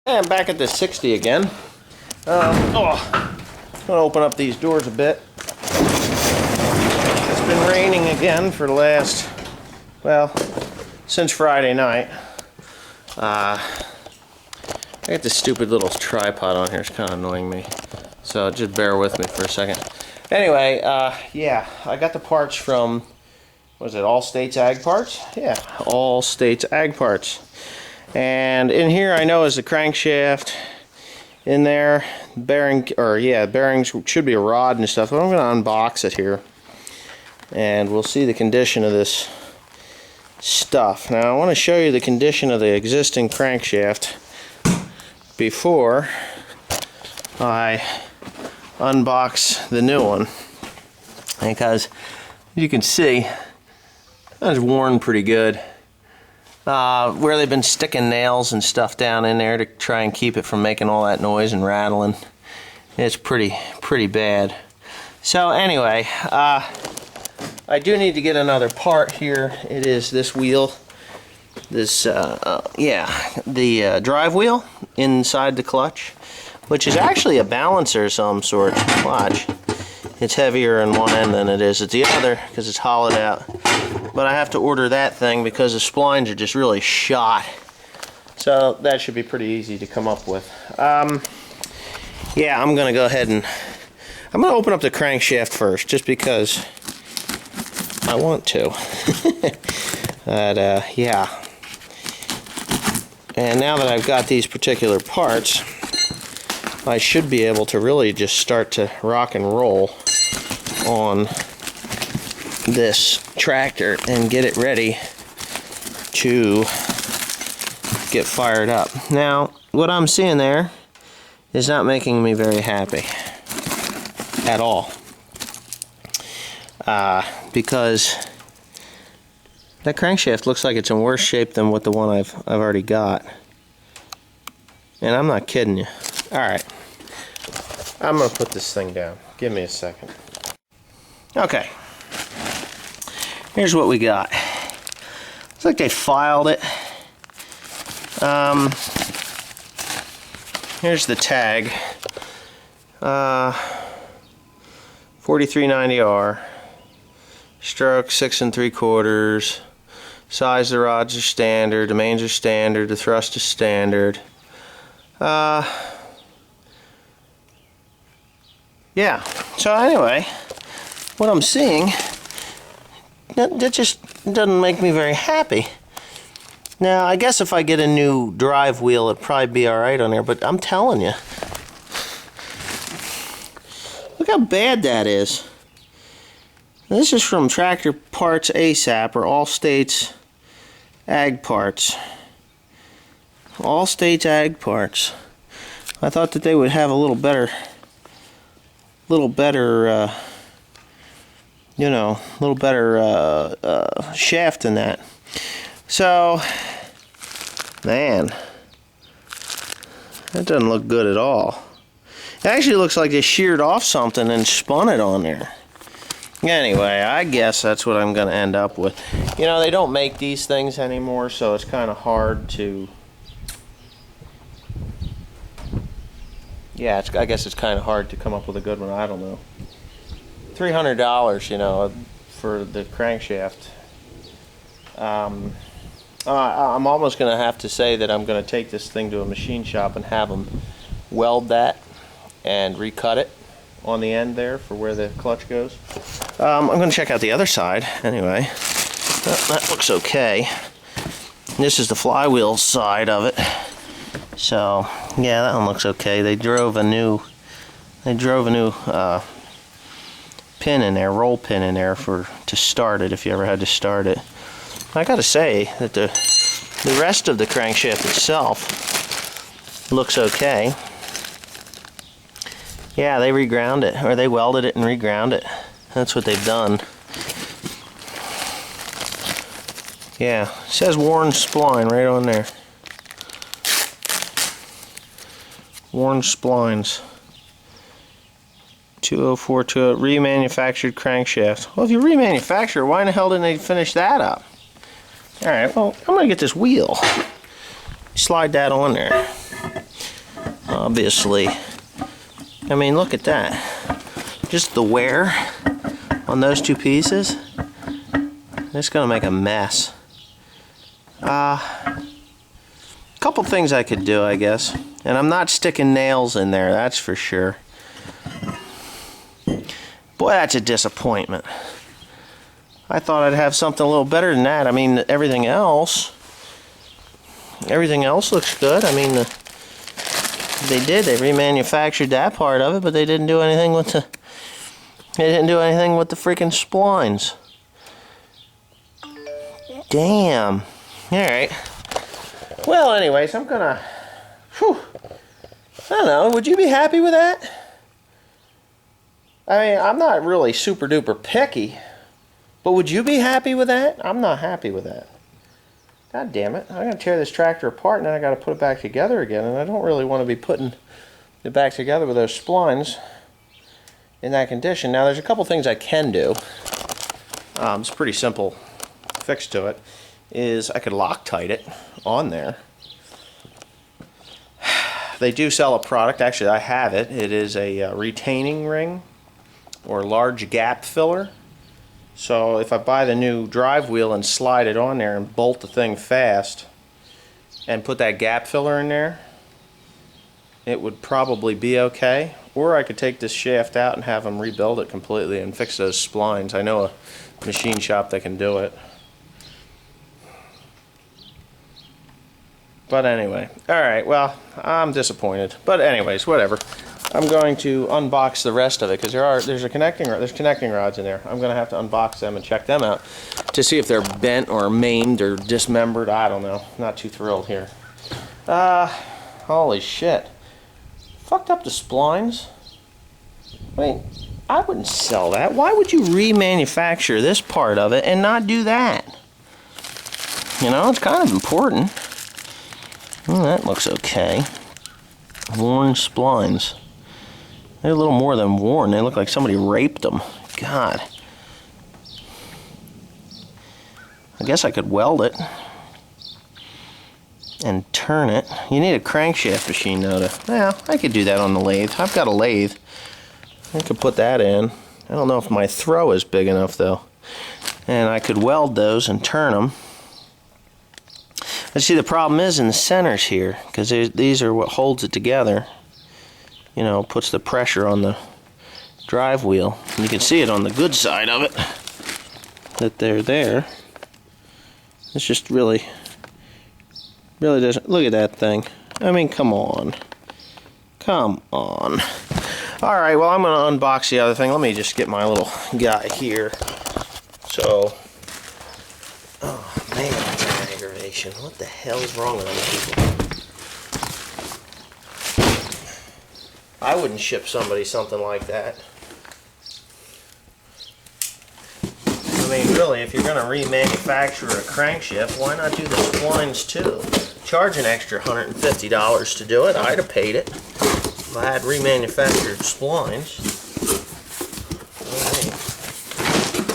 And back at the 60 again. I'm gonna open up these doors a bit. It's been raining again for the last, well, since Friday night. I got this stupid little tripod on here. It's kind of annoying me. So just bear with me for a second. Anyway, yeah, I got the parts from, what is it, All States Ag Parts? Yeah, All States Ag Parts. And in here I know is the crankshaft in there, bearing, or yeah, bearings should be a rod and stuff, but I'm going to unbox it here and we'll see the condition of this stuff. Now I want to show you the condition of the existing crankshaft before I unbox the new one, because as you can see, it's worn pretty good. Where they've been sticking nails and stuff down in there to try and keep it from making all that noise and rattling. It's pretty bad. So anyway, I do need to get another part here. It is this wheel, this yeah, the drive wheel inside the clutch, which is actually a balancer of some sort. Watch, it's heavier in one end than it is at the other because it's hollowed out. But I have to order that thing because the splines are just really shot. So that should be pretty easy to come up with. Yeah, I'm going to go ahead and I'm going to open up the crankshaft first, just because I want to. But yeah. And now that I've got these particular parts, I should be able to really just start to rock and roll on this tractor and get it ready to get fired up. Now, what I'm seeing there is not making me very happy at all, because that crankshaft looks like it's in worse shape than what the one I've already got, and I'm not kidding you. Alright, I'm gonna put this thing down. Give me a second. Okay, here's what we got. Looks like they filed it. Here's the tag. 4390R. Stroke 6 3/4. Size of the rods are standard. The mains are standard. The thrust is standard. Yeah. So anyway, what I'm seeing, that just doesn't make me very happy. Now, I guess if I get a new drive wheel, it'd probably be alright on there, but I'm telling you, look how bad that is. This is from Tractor Parts ASAP, or All States Ag Parts. All States Ag Parts. I thought that they would have a little better, you know, a little better shaft than that. So, man, that doesn't look good at all. It actually looks like they sheared off something and spun it on there. Anyway, I guess that's what I'm going to end up with. You know, they don't make these things anymore, so it's kind of hard to... Yeah, I guess it's kind of hard to come up with a good one. I don't know. $300, you know, for the crankshaft. I'm almost going to have to say that I'm going to take this thing to a machine shop and have them weld that and recut it on the end there for where the clutch goes. I'm going to check out the other side anyway. That looks okay. This is the flywheel side of it. So yeah, that one looks okay. They drove a new pin in there, roll pin in there to start it if you ever had to start it. I gotta say that the rest of the crankshaft itself looks okay. Yeah, they reground it, or they welded it and reground it. That's what they've done. Yeah, it says worn spline right on there. Worn splines. 2042 remanufactured crankshaft. Well, if you remanufacture, why in the hell didn't they finish that up? Alright, well, I'm going to get this wheel. Slide that on there. obviously. I mean, look at that. Just the wear on those two pieces. It's gonna make a mess. Couple things I could do, I guess. And I'm not sticking nails in there, that's for sure. Boy, that's a disappointment. I thought I'd have something a little better than that. I mean, everything else looks good. I mean, they remanufactured that part of it, but they didn't do anything with the freaking splines. Damn. Alright. Well, anyways, I'm gonna... Whew. I don't know. Would you be happy with that? I mean, I'm not really super duper picky. But would you be happy with that? I'm not happy with that. God damn it. I'm going to tear this tractor apart and then I got to put it back together again. And I don't really want to be putting it back together with those splines in that condition. Now, there's a couple things I can do. It's a pretty simple fix to it. Is I could Loctite it on there. They do sell a product. Actually, I have it. It is a retaining ring or large gap filler. So if I buy the new drive wheel and slide it on there and bolt the thing fast and put that gap filler in there, it would probably be okay. Or I could take this shaft out and have them rebuild it completely and fix those splines. I know a machine shop that can do it. But anyway, alright, well, I'm disappointed. But anyways, whatever. I'm going to unbox the rest of it because there's connecting rods in there. I'm going to have to unbox them and check them out to see if they're bent or maimed or dismembered. I don't know. Not too thrilled here. Holy shit. Fucked up the splines. I mean, I wouldn't sell that. Why would you remanufacture this part of it and not do that? You know, it's kind of important. Well, that looks okay. Worn splines. They're a little more than worn. They look like somebody raped them. God. I guess I could weld it and turn it. You need a crankshaft machine though to... Well, I could do that on the lathe. I've got a lathe. I could put that in. I don't know if my throw is big enough though. And I could weld those and turn them. But see, the problem is in the centers here, because these are what holds it together. You know, puts the pressure on the drive wheel. And you can see it on the good side of it, that they're there. It's just really doesn't... Look at that thing. I mean, come on. Come on. Alright, well, I'm going to unbox the other thing. Let me just get my little guy here. So... Oh, man, that's an aggravation. What the hell is wrong with other people? I wouldn't ship somebody something like that. I mean, really, if you're going to remanufacture a crankshaft, why not do the splines too? Charge an extra $150 to do it. I'd have paid it if I had remanufactured splines. Right.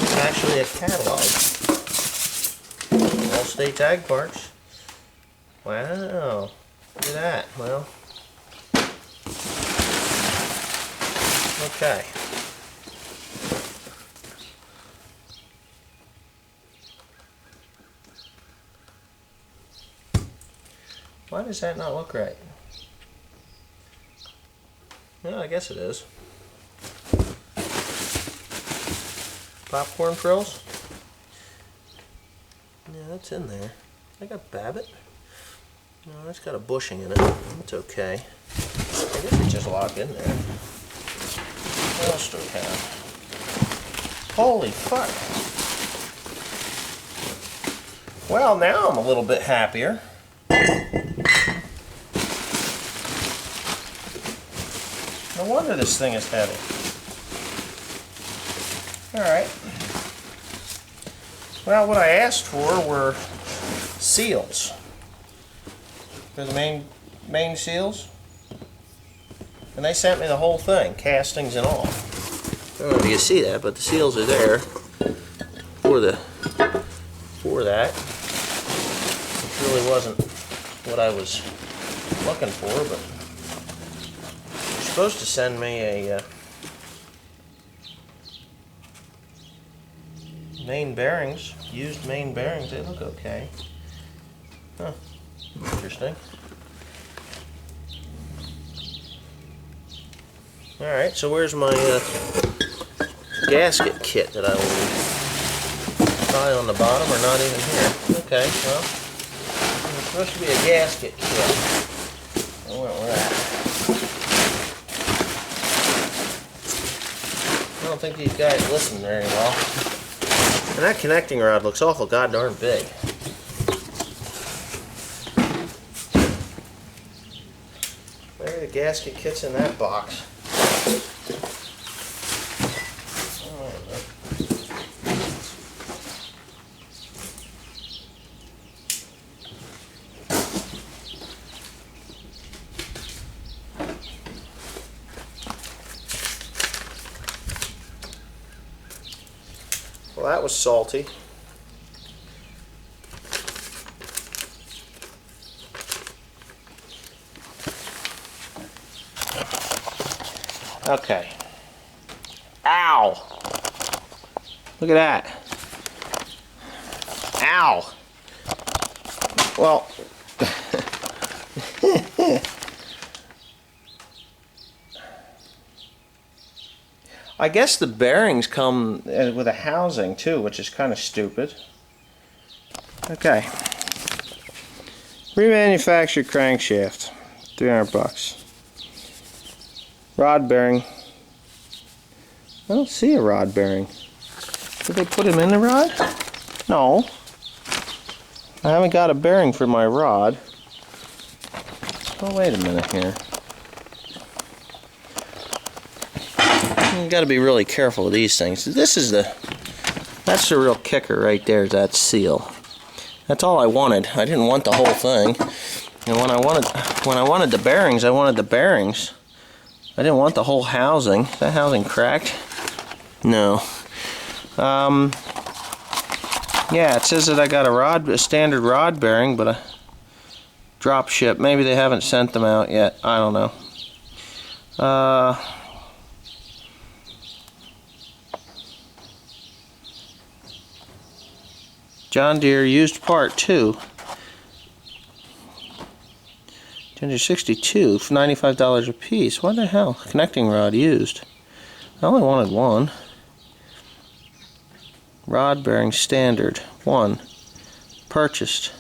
It's actually a catalog. All state tag parts. Wow. Look at that. Well. Okay. Why does that not look right? Well, I guess it is. Popcorn frills? Yeah, that's in there. I got Babbitt. No, it's got a bushing in it. It's okay. I guess it's just locked in there. What else do we have? Holy fuck. Well, now I'm a little bit happier. No wonder this thing is heavy. Alright. Well, what I asked for were seals. For the main seals. And they sent me the whole thing, castings and all. I don't know if you can see that, but the seals are there for that. Which really wasn't what I was looking for, but supposed to send me a main bearings, used main bearings. They look okay. Huh. Interesting. Alright, so where's my gasket kit that I will need? Probably on the bottom or not even here. Okay, well, there's supposed to be a gasket kit. I went with that. I don't think these guys listen very well. And that connecting rod looks awful goddamn big. Maybe the gasket kit's in that box. Well, that was salty. Okay. Ow! Look at that. Ow! Well, I guess the bearings come with a housing too, which is kind of stupid. Okay. Remanufactured crankshaft, $300. Rod bearing. I don't see a rod bearing. Did they put him in the rod? No. I haven't got a bearing for my rod. Oh, wait a minute here. You got to be really careful with these things. That's the real kicker right there, is that seal. That's all I wanted. I didn't want the whole thing. And when I wanted the bearings, I wanted the bearings. I didn't want the whole housing. Is that housing cracked? No. Yeah, it says that I got a standard rod bearing, but a drop ship. Maybe they haven't sent them out yet. I don't know. John Deere used part 2. John Deere 62 for $95 a piece. What the hell? Connecting rod used. I only wanted one. Rod bearing standard 1. Purchased.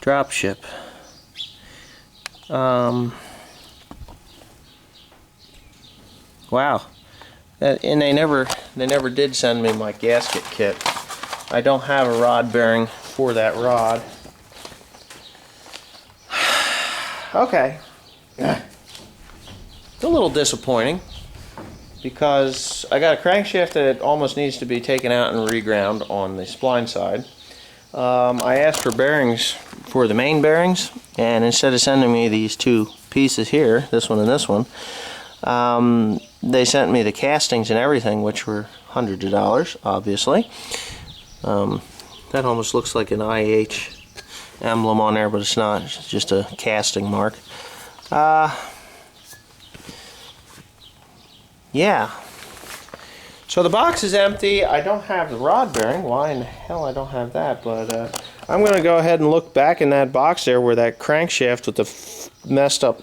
Drop ship. Wow. And they never did send me my gasket kit. I don't have a rod bearing for that rod. Okay. It's a little disappointing because I got a crankshaft that almost needs to be taken out and reground on the spline side. I asked for bearings for the main bearings, and instead of sending me these two pieces here, this one and this one, they sent me the castings and everything, which were hundreds of dollars, obviously. That almost looks like an IH emblem on there, but it's not. It's just a casting mark. Yeah. So the box is empty. I don't have the rod bearing. Why in the hell I don't have that? But I'm going to go ahead and look back in that box there where that crankshaft with the messed up...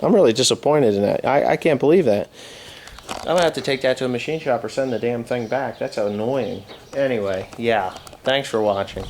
I'm really disappointed in that. I can't believe that. I'm going to have to take that to a machine shop or send the damn thing back. That's annoying. Anyway, yeah. Thanks for watching.